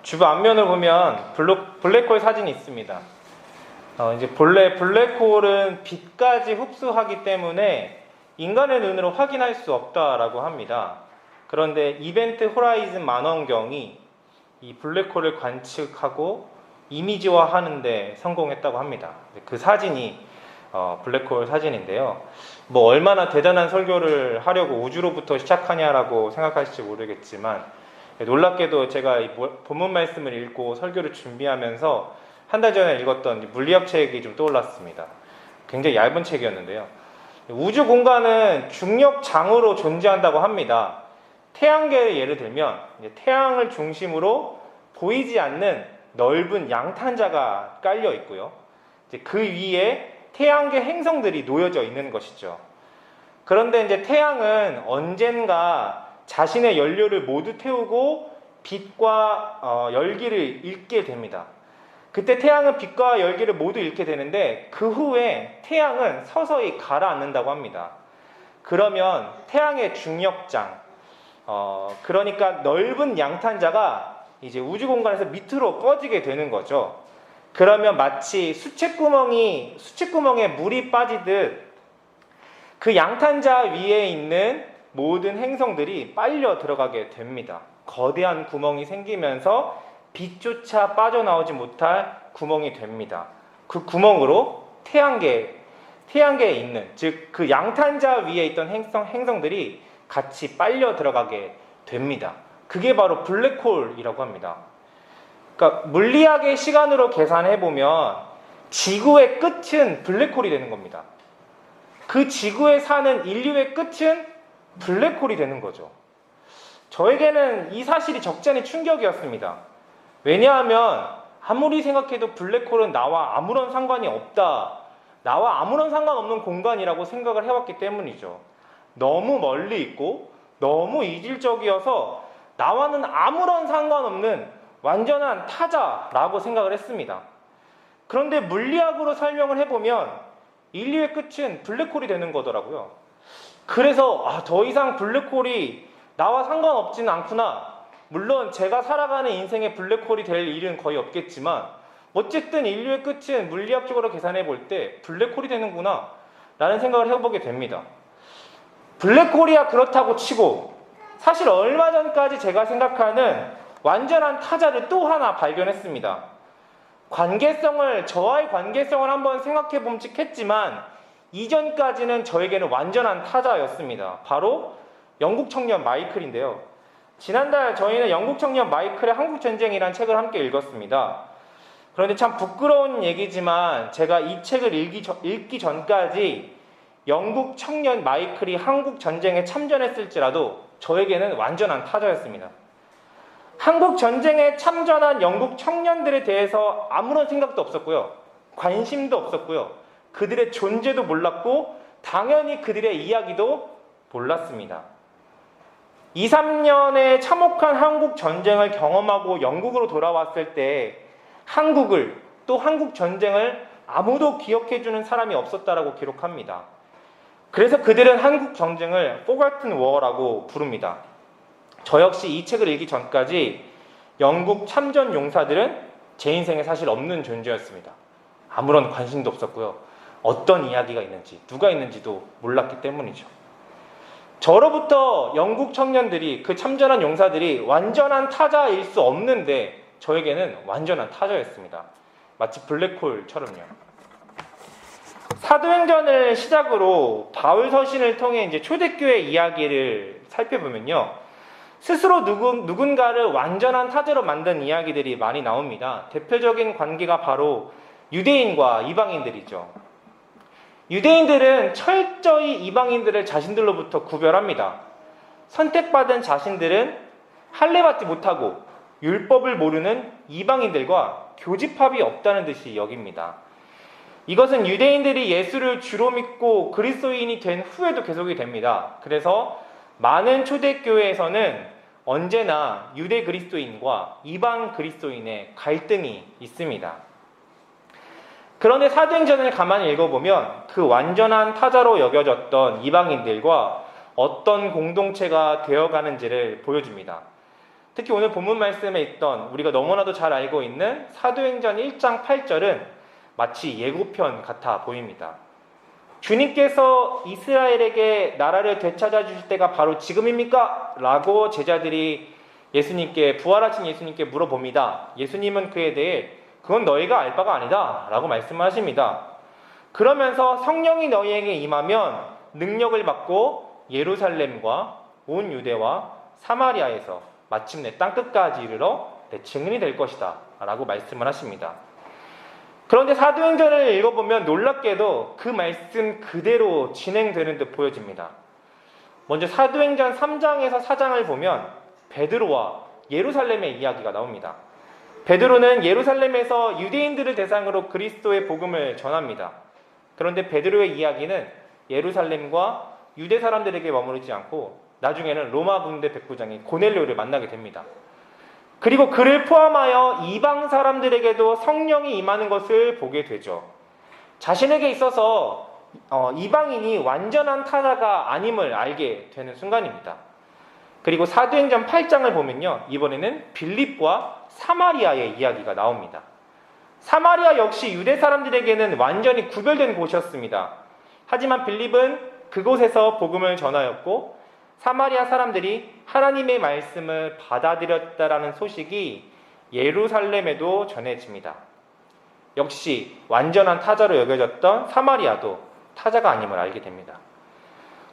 주부 앞면을 보면 블랙홀 사진이 있습니다. 이제 본래 블랙홀은 빛까지 흡수하기 때문에 인간의 눈으로 확인할 수 없다라고 합니다. 그런데 이벤트 호라이즌 망원경이 이 블랙홀을 관측하고 이미지화하는 데 성공했다고 합니다. 그 사진이 블랙홀 사진인데요. 뭐 얼마나 대단한 설교를 하려고 우주로부터 시작하냐라고 생각하실지 모르겠지만, 놀랍게도 제가 이 본문 말씀을 읽고 설교를 준비하면서 한 달 전에 읽었던 물리학 책이 좀 떠올랐습니다. 굉장히 얇은 책이었는데요. 우주 공간은 중력장으로 존재한다고 합니다. 태양계를 예를 들면 태양을 중심으로 보이지 않는 넓은 양탄자가 깔려 있고요. 이제 그 위에 태양계 행성들이 놓여져 있는 것이죠. 그런데 이제 태양은 언젠가 자신의 연료를 모두 태우고 빛과 열기를 잃게 됩니다. 그때 태양은 빛과 열기를 모두 잃게 되는데 그 후에 태양은 서서히 가라앉는다고 합니다. 그러면 태양의 중력장, 그러니까 넓은 양탄자가 이제 우주 공간에서 밑으로 꺼지게 되는 거죠. 그러면 마치 수채구멍에 물이 빠지듯 그 양탄자 위에 있는 모든 행성들이 빨려 들어가게 됩니다. 거대한 구멍이 생기면서 빛조차 빠져나오지 못할 구멍이 됩니다. 그 구멍으로 태양계에 있는, 즉 그 양탄자 위에 있던 행성들이 같이 빨려 들어가게 됩니다. 그게 바로 블랙홀이라고 합니다. 그러니까 물리학의 시간으로 계산해 보면 지구의 끝은 블랙홀이 되는 겁니다. 그 지구에 사는 인류의 끝은 블랙홀이 되는 거죠. 저에게는 이 사실이 적잖이 충격이었습니다. 왜냐하면 아무리 생각해도 블랙홀은 나와 아무런 상관이 없다, 나와 아무런 상관없는 공간이라고 생각을 해왔기 때문이죠. 너무 멀리 있고 너무 이질적이어서 나와는 아무런 상관없는 완전한 타자라고 생각을 했습니다. 그런데 물리학으로 설명을 해보면 인류의 끝은 블랙홀이 되는 거더라고요. 그래서 더 이상 블랙홀이 나와 상관없지는 않구나. 물론 제가 살아가는 인생에 블랙홀이 될 일은 거의 없겠지만 어쨌든 인류의 끝은 물리학적으로 계산해 볼 때 블랙홀이 되는구나 라는 생각을 해보게 됩니다. 블랙홀이야 그렇다고 치고 사실 얼마 전까지 제가 생각하는 완전한 타자를 또 하나 발견했습니다. 저와의 관계성을 한번 생각해 봄직했지만 이전까지는 저에게는 완전한 타자였습니다. 바로 영국 청년 마이클인데요. 지난달 저희는 영국 청년 마이클의 한국전쟁이라는 책을 함께 읽었습니다. 그런데 참 부끄러운 얘기지만 제가 이 책을 읽기 전까지 영국 청년 마이클이 한국전쟁에 참전했을지라도 저에게는 완전한 타자였습니다. 한국전쟁에 참전한 영국 청년들에 대해서 아무런 생각도 없었고요. 관심도 없었고요. 그들의 존재도 몰랐고 당연히 그들의 이야기도 몰랐습니다. 2, 3년의 참혹한 한국 전쟁을 경험하고 영국으로 돌아왔을 때 한국을, 또 한국 전쟁을 아무도 기억해주는 사람이 없었다라고 기록합니다. 그래서 그들은 한국 전쟁을 Forgotten War라고 부릅니다. 저 역시 이 책을 읽기 전까지 영국 참전 용사들은 제 인생에 사실 없는 존재였습니다. 아무런 관심도 없었고요. 어떤 이야기가 있는지, 누가 있는지도 몰랐기 때문이죠. 저로부터 영국 청년들이, 그 참전한 용사들이 완전한 타자일 수 없는데 저에게는 완전한 타자였습니다. 마치 블랙홀처럼요. 사도행전을 시작으로 바울 서신을 통해 이제 초대교회 이야기를 살펴보면요, 스스로 누군가를 완전한 타자로 만든 이야기들이 많이 나옵니다. 대표적인 관계가 바로 유대인과 이방인들이죠. 유대인들은 철저히 이방인들을 자신들로부터 구별합니다. 선택받은 자신들은 할례받지 못하고 율법을 모르는 이방인들과 교집합이 없다는 듯이 여깁니다. 이것은 유대인들이 예수를 주로 믿고 그리스도인이 된 후에도 계속이 됩니다. 그래서 많은 초대교회에서는 언제나 유대 그리스도인과 이방 그리스도인의 갈등이 있습니다. 그런데 사도행전을 가만히 읽어보면 그 완전한 타자로 여겨졌던 이방인들과 어떤 공동체가 되어가는지를 보여줍니다. 특히 오늘 본문 말씀에 있던 우리가 너무나도 잘 알고 있는 사도행전 1장 8절은 마치 예고편 같아 보입니다. 주님께서 이스라엘에게 나라를 되찾아 주실 때가 바로 지금입니까? 라고 제자들이 예수님께, 부활하신 예수님께 물어봅니다. 예수님은 그에 대해 그건 너희가 알 바가 아니다 라고 말씀하십니다. 그러면서 성령이 너희에게 임하면 능력을 받고 예루살렘과 온 유대와 사마리아에서 마침내 땅끝까지 이르러 내 증인이 될 것이다 라고 말씀을 하십니다. 그런데 사도행전을 읽어보면 놀랍게도 그 말씀 그대로 진행되는 듯 보여집니다. 먼저 사도행전 3장에서 4장을 보면 베드로와 예루살렘의 이야기가 나옵니다. 베드로는 예루살렘에서 유대인들을 대상으로 그리스도의 복음을 전합니다. 그런데 베드로의 이야기는 예루살렘과 유대 사람들에게 머무르지 않고 나중에는 로마 군대 백부장인 고넬료를 만나게 됩니다. 그리고 그를 포함하여 이방 사람들에게도 성령이 임하는 것을 보게 되죠. 자신에게 있어서 이방인이 완전한 타자가 아님을 알게 되는 순간입니다. 그리고 사도행전 8장을 보면요, 이번에는 빌립과 사마리아의 이야기가 나옵니다. 사마리아 역시 유대 사람들에게는 완전히 구별된 곳이었습니다. 하지만 빌립은 그곳에서 복음을 전하였고 사마리아 사람들이 하나님의 말씀을 받아들였다라는 소식이 예루살렘에도 전해집니다. 역시 완전한 타자로 여겨졌던 사마리아도 타자가 아님을 알게 됩니다.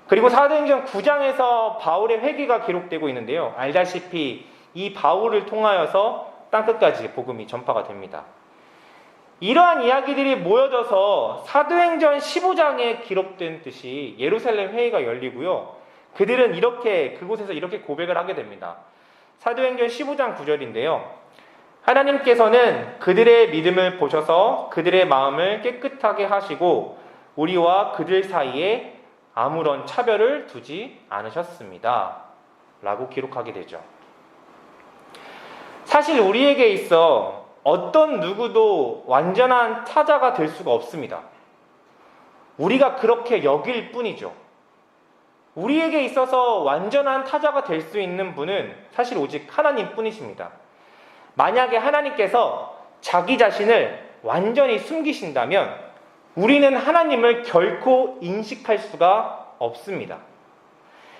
그리고 사도행전 9장에서 바울의 회개가 기록되고 있는데요. 알다시피 이 바울을 통하여서 땅끝까지 복음이 전파가 됩니다. 이러한 이야기들이 모여져서 사도행전 15장에 기록된 듯이 예루살렘 회의가 열리고요. 그들은 그곳에서 이렇게 고백을 하게 됩니다. 사도행전 15장 9절인데요. 하나님께서는 그들의 믿음을 보셔서 그들의 마음을 깨끗하게 하시고 우리와 그들 사이에 아무런 차별을 두지 않으셨습니다. 라고 기록하게 되죠. 사실 우리에게 있어 어떤 누구도 완전한 타자가 될 수가 없습니다. 우리가 그렇게 여길 뿐이죠. 우리에게 있어서 완전한 타자가 될 수 있는 분은 사실 오직 하나님 뿐이십니다. 만약에 하나님께서 자기 자신을 완전히 숨기신다면 우리는 하나님을 결코 인식할 수가 없습니다.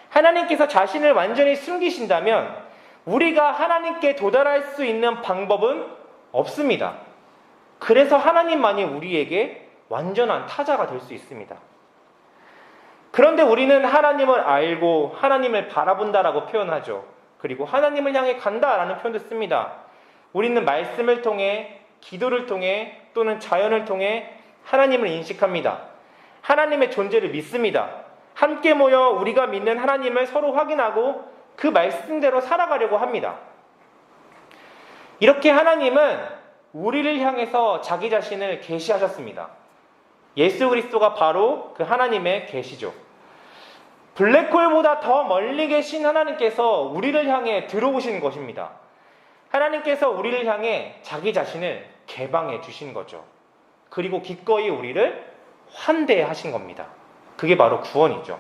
하나님께서 자신을 완전히 숨기신다면 우리가 하나님께 도달할 수 있는 방법은 없습니다. 그래서 하나님만이 우리에게 완전한 타자가 될 수 있습니다. 그런데 우리는 하나님을 알고 하나님을 바라본다라고 표현하죠. 그리고 하나님을 향해 간다라는 표현도 씁니다. 우리는 말씀을 통해, 기도를 통해 또는 자연을 통해 하나님을 인식합니다. 하나님의 존재를 믿습니다. 함께 모여 우리가 믿는 하나님을 서로 확인하고 그 말씀대로 살아가려고 합니다. 이렇게 하나님은 우리를 향해서 자기 자신을 계시하셨습니다. 예수 그리스도가 바로 그 하나님의 계시죠. 블랙홀보다 더 멀리 계신 하나님께서 우리를 향해 들어오신 것입니다. 하나님께서 우리를 향해 자기 자신을 개방해 주신 거죠. 그리고 기꺼이 우리를 환대하신 겁니다. 그게 바로 구원이죠.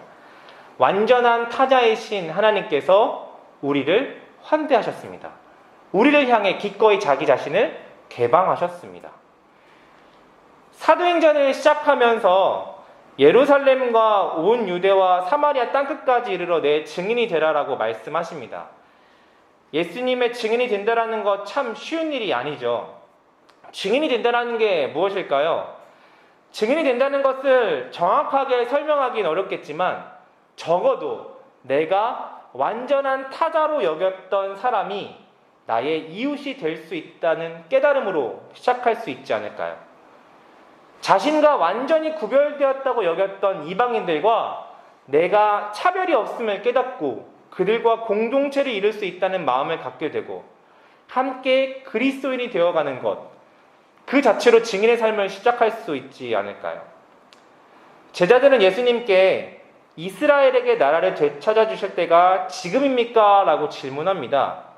완전한 타자이신 하나님께서 우리를 환대하셨습니다. 우리를 향해 기꺼이 자기 자신을 개방하셨습니다. 사도행전을 시작하면서 예루살렘과 온 유대와 사마리아 땅끝까지 이르러 내 증인이 되라라고 말씀하십니다. 예수님의 증인이 된다라는 것 참 쉬운 일이 아니죠. 증인이 된다는 게 무엇일까요? 증인이 된다는 것을 정확하게 설명하기는 어렵겠지만 적어도 내가 완전한 타자로 여겼던 사람이 나의 이웃이 될 수 있다는 깨달음으로 시작할 수 있지 않을까요? 자신과 완전히 구별되었다고 여겼던 이방인들과 내가 차별이 없음을 깨닫고 그들과 공동체를 이룰 수 있다는 마음을 갖게 되고 함께 그리스도인이 되어가는 것, 그 자체로 증인의 삶을 시작할 수 있지 않을까요? 제자들은 예수님께 이스라엘에게 나라를 되찾아 주실 때가 지금입니까? 라고 질문합니다.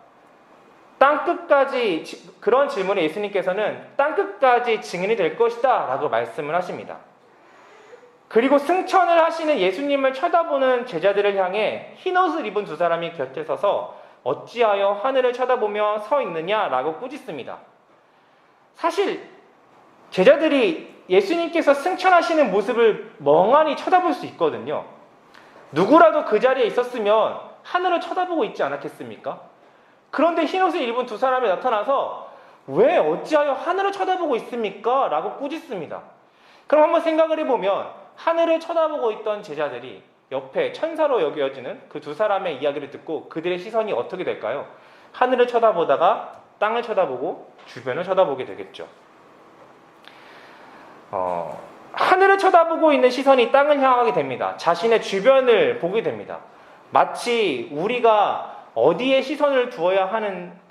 땅끝까지, 그런 질문에 예수님께서는 땅끝까지 증인이 될 것이다 라고 말씀을 하십니다. 그리고 승천을 하시는 예수님을 쳐다보는 제자들을 향해 흰옷을 입은 두 사람이 곁에 서서 어찌하여 하늘을 쳐다보며 서 있느냐라고 꾸짖습니다. 사실 제자들이 예수님께서 승천하시는 모습을 멍하니 쳐다볼 수 있거든요. 누구라도 그 자리에 있었으면 하늘을 쳐다보고 있지 않았겠습니까? 그런데 흰옷을 입은 두 사람이 나타나서 왜 어찌하여 하늘을 쳐다보고 있습니까? 라고 꾸짖습니다. 그럼 한번 생각을 해보면 하늘을 쳐다보고 있던 제자들이 옆에 천사로 여겨지는 그 두 사람의 이야기를 듣고 그들의 시선이 어떻게 될까요? 하늘을 쳐다보다가 땅을 쳐다보고 주변을 쳐다보게 되겠죠. 하늘을 쳐다보고 있는 시선이 땅을 향하게 됩니다. 자신의 주변을 보게 됩니다. 마치 우리가 어디에 시선을 두어야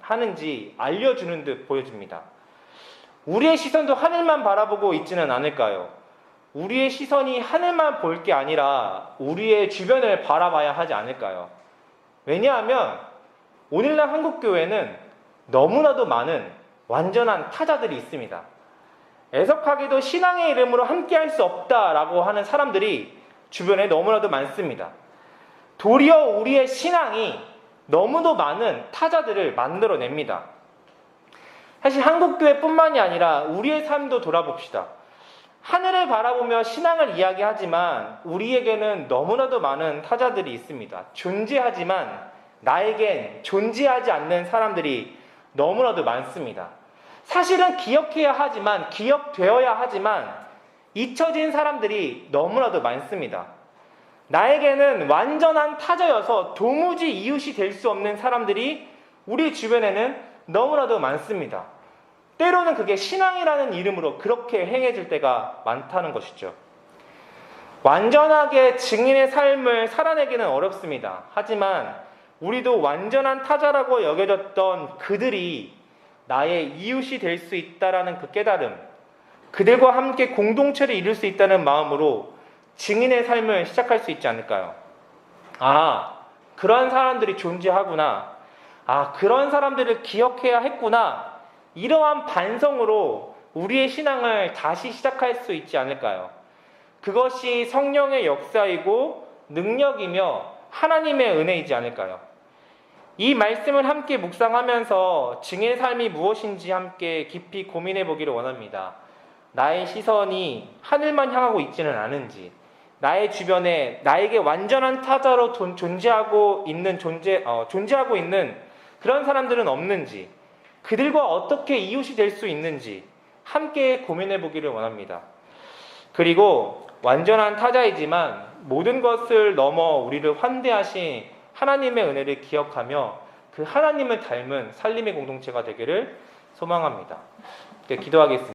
하는지 알려주는 듯 보여집니다. 우리의 시선도 하늘만 바라보고 있지는 않을까요? 우리의 시선이 하늘만 볼 게 아니라 우리의 주변을 바라봐야 하지 않을까요? 왜냐하면 오늘날 한국교회는 너무나도 많은 완전한 타자들이 있습니다. 애석하게도 신앙의 이름으로 함께할 수 없다라고 하는 사람들이 주변에 너무나도 많습니다. 도리어 우리의 신앙이 너무도 많은 타자들을 만들어냅니다. 사실 한국교회뿐만이 아니라 우리의 삶도 돌아봅시다. 하늘을 바라보며 신앙을 이야기하지만 우리에게는 너무나도 많은 타자들이 있습니다. 존재하지만 나에겐 존재하지 않는 사람들이 너무나도 많습니다. 사실은 기억해야 하지만 기억되어야 하지만 잊혀진 사람들이 너무나도 많습니다. 나에게는 완전한 타자여서 도무지 이웃이 될 수 없는 사람들이 우리 주변에는 너무나도 많습니다. 때로는 그게 신앙이라는 이름으로 그렇게 행해질 때가 많다는 것이죠. 완전하게 증인의 삶을 살아내기는 어렵습니다. 하지만 우리도 완전한 타자라고 여겨졌던 그들이 나의 이웃이 될 수 있다라는 그 깨달음, 그들과 함께 공동체를 이룰 수 있다는 마음으로 증인의 삶을 시작할 수 있지 않을까요? 그런 사람들이 존재하구나. 그런 사람들을 기억해야 했구나. 이러한 반성으로 우리의 신앙을 다시 시작할 수 있지 않을까요? 그것이 성령의 역사이고 능력이며 하나님의 은혜이지 않을까요? 이 말씀을 함께 묵상하면서 증인의 삶이 무엇인지 함께 깊이 고민해 보기를 원합니다. 나의 시선이 하늘만 향하고 있지는 않은지, 나의 주변에 나에게 완전한 타자로 존재하고 있는 그런 사람들은 없는지, 그들과 어떻게 이웃이 될 수 있는지 함께 고민해 보기를 원합니다. 그리고 완전한 타자이지만 모든 것을 넘어 우리를 환대하신 하나님의 은혜를 기억하며 그 하나님을 닮은 살림의 공동체가 되기를 소망합니다. 기도하겠습니다.